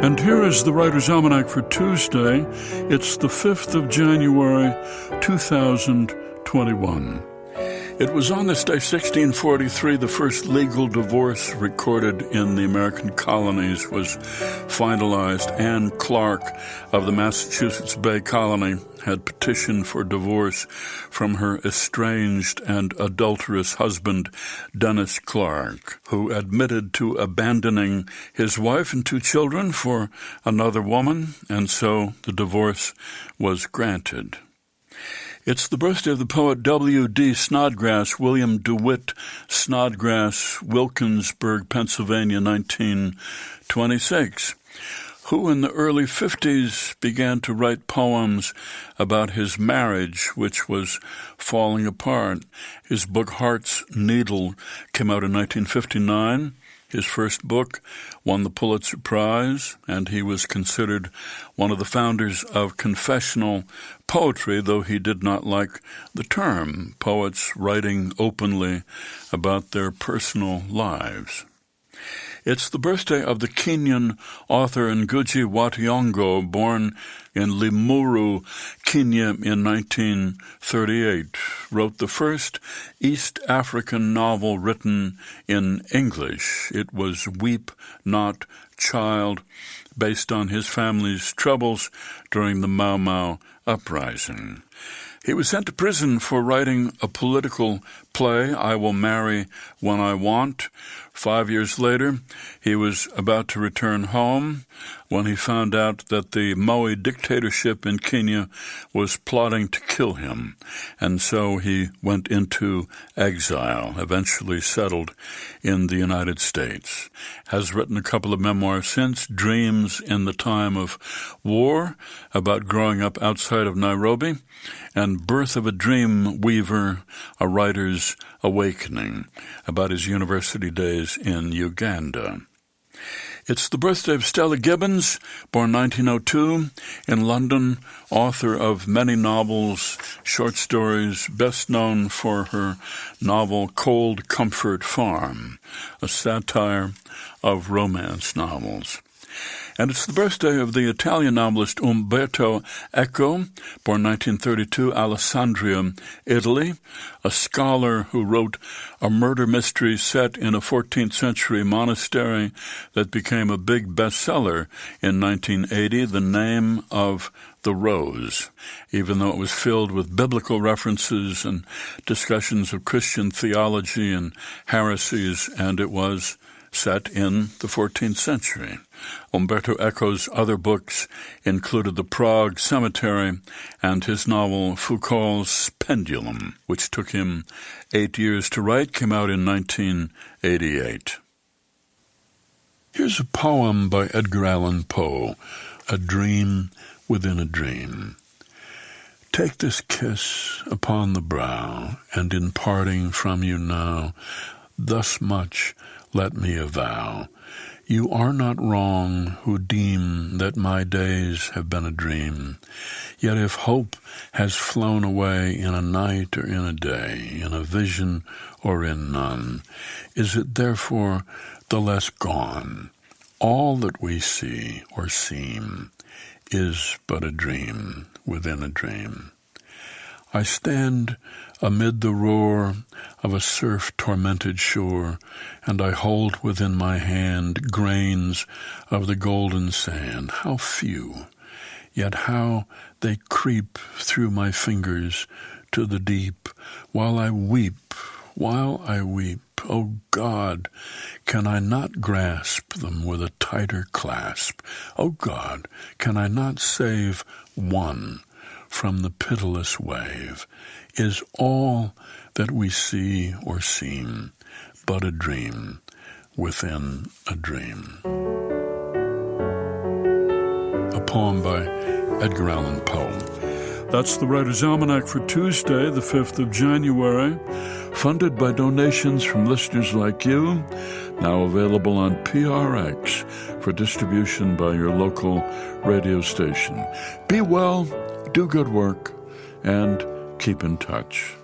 And here is the Writer's Almanac for Tuesday. It's the 5th of January, 2021. It was on this day, 1643, the first legal divorce recorded in the American colonies was finalized. Anne Clark of the Massachusetts Bay Colony had petitioned for divorce from her estranged and adulterous husband, Dennis Clark, who admitted to abandoning his wife and 2 children for another woman, and so the divorce was granted. It's the birthday of the poet W.D. Snodgrass, William DeWitt Snodgrass, Wilkinsburg, Pennsylvania, 1926, who in the early 50s began to write poems about his marriage, which was falling apart. His book, Heart's Needle, came out in 1959. His first book won the Pulitzer Prize, and he was considered one of the founders of confessional poetry, though he did not like the term, poets writing openly about their personal lives. It's the birthday of the Kenyan author Ngugi wa Thiong'o, born in Limuru, Kenya in 1938, wrote the first East African novel written in English. It was Weep Not, Child, based on his family's troubles during the Mau Mau uprising. He was sent to prison for writing a political play, I Will Marry When I Want. 5 years later, he was about to return home when he found out that the Moi dictatorship in Kenya was plotting to kill him, and so he went into exile, eventually settled in the United States. Has written a couple of memoirs since, Dreams in the Time of War, about growing up outside of Nairobi, and Birth of a Dream Weaver, a writer's awakening, about his university days in Uganda. It's the birthday of Stella Gibbons, born 1902 in London, author of many novels, short stories, best known for her novel Cold Comfort Farm, a satire of romance novels. And it's the birthday of the Italian novelist Umberto Eco, born 1932, Alessandria, Italy, a scholar who wrote a murder mystery set in a 14th century monastery that became a big bestseller in 1980, The Name of the Rose, even though it was filled with biblical references and discussions of Christian theology and heresies, and it was set in the 14th century. Umberto Eco's other books included The Prague Cemetery and his novel Foucault's Pendulum, which took him 8 years to write, came out in 1988. Here's a poem by Edgar Allan Poe, A Dream Within a Dream. Take this kiss upon the brow, and in parting from you now, thus much let me avow. You are not wrong who deem that my days have been a dream. Yet if hope has flown away in a night or in a day, in a vision or in none, is it therefore the less gone? All that we see or seem is but a dream within a dream. I stand amid the roar of a surf-tormented shore, and I hold within my hand grains of the golden sand. How few, yet how they creep through my fingers to the deep, while I weep, oh God, can I not grasp them with a tighter clasp? Oh God, can I not save one from the pitiless wave? Is all that we see or seem but a dream within a dream? A poem by Edgar Allan Poe. That's the Writer's Almanac for Tuesday, the 5th of January, funded by donations from listeners like you, now available on PRX for distribution by your local radio station. Be well, do good work, and keep in touch.